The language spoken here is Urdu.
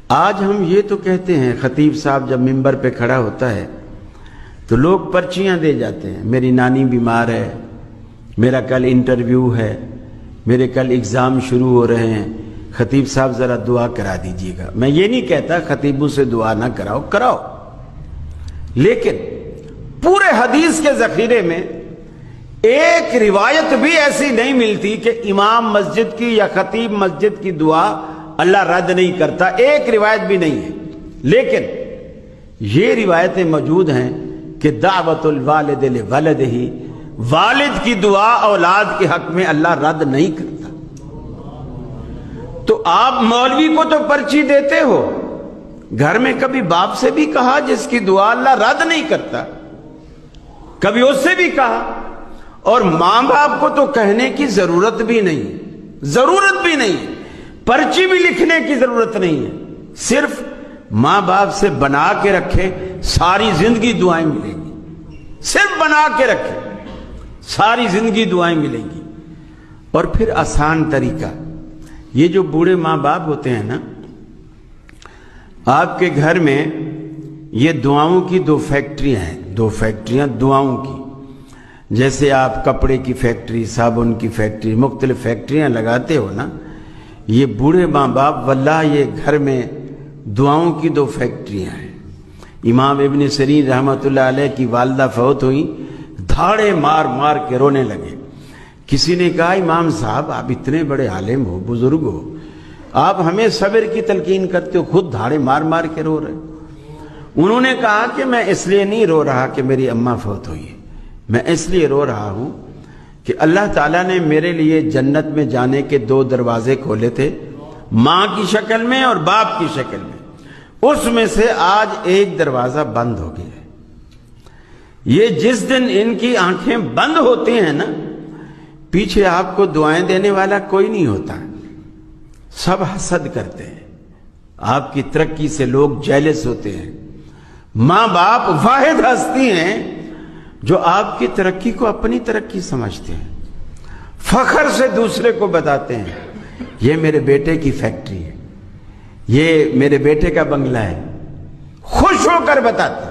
آج ہم یہ تو کہتے ہیں، خطیب صاحب جب ممبر پہ کھڑا ہوتا ہے تو لوگ پرچیاں دے جاتے ہیں، میری نانی بیمار ہے، میرا کل انٹرویو ہے، میرے کل اگزام شروع ہو رہے ہیں، خطیب صاحب ذرا دعا کرا دیجیے گا۔ میں یہ نہیں کہتا خطیبوں سے دعا نہ کراؤ، کراؤ، لیکن پورے حدیث کے ذخیرے میں ایک روایت بھی ایسی نہیں ملتی کہ امام مسجد کی یا خطیب مسجد کی دعا اللہ رد نہیں کرتا، ایک روایت بھی نہیں ہے۔ لیکن یہ روایتیں موجود ہیں کہ دعوت الوالد لولدہ، والد کی دعا اولاد کے حق میں اللہ رد نہیں کرتا۔ تو آپ مولوی کو تو پرچی دیتے ہو، گھر میں کبھی باپ سے بھی کہا جس کی دعا اللہ رد نہیں کرتا؟ کبھی اس سے بھی کہا؟ اور ماں باپ کو تو کہنے کی ضرورت بھی نہیں، پرچی بھی لکھنے کی ضرورت نہیں ہے، صرف ماں باپ سے بنا کے رکھے، ساری زندگی دعائیں ملیں گی، صرف بنا کے رکھے، ساری زندگی دعائیں ملیں گی۔ اور پھر آسان طریقہ، یہ جو بوڑھے ماں باپ ہوتے ہیں نا، آپ کے گھر میں یہ دعاؤں کی دو فیکٹریاں دعاؤں کی، جیسے آپ کپڑے کی فیکٹری، صابن کی فیکٹری، مختلف فیکٹریاں لگاتے ہو نا، یہ بوڑھے ماں باپ واللہ یہ گھر میں دعاؤں کی دو فیکٹریاں ہیں۔ امام ابن سیرین رحمۃ اللہ علیہ کی والدہ فوت ہوئی، دھاڑے مار مار کے رونے لگے۔ کسی نے کہا امام صاحب آپ اتنے بڑے عالم ہو، بزرگ ہو، آپ ہمیں صبر کی تلقین کرتے ہو، خود دھاڑے مار مار کے رو رہے۔ انہوں نے کہا کہ میں اس لیے نہیں رو رہا کہ میری اماں فوت ہوئی ہے، میں اس لیے رو رہا ہوں کہ اللہ تعالیٰ نے میرے لیے جنت میں جانے کے دو دروازے کھولے تھے، ماں کی شکل میں اور باپ کی شکل میں، اس میں سے آج ایک دروازہ بند ہو گیا ہے۔ یہ جس دن ان کی آنکھیں بند ہوتی ہیں نا، پیچھے آپ کو دعائیں دینے والا کوئی نہیں ہوتا، سب حسد کرتے ہیں، آپ کی ترقی سے لوگ جیلس ہوتے ہیں۔ ماں باپ واحد ہستی ہیں جو آپ کی ترقی کو اپنی ترقی سمجھتے ہیں، فخر سے دوسرے کو بتاتے ہیں یہ میرے بیٹے کی فیکٹری ہے، یہ میرے بیٹے کا بنگلہ ہے، خوش ہو کر بتاتے ہیں۔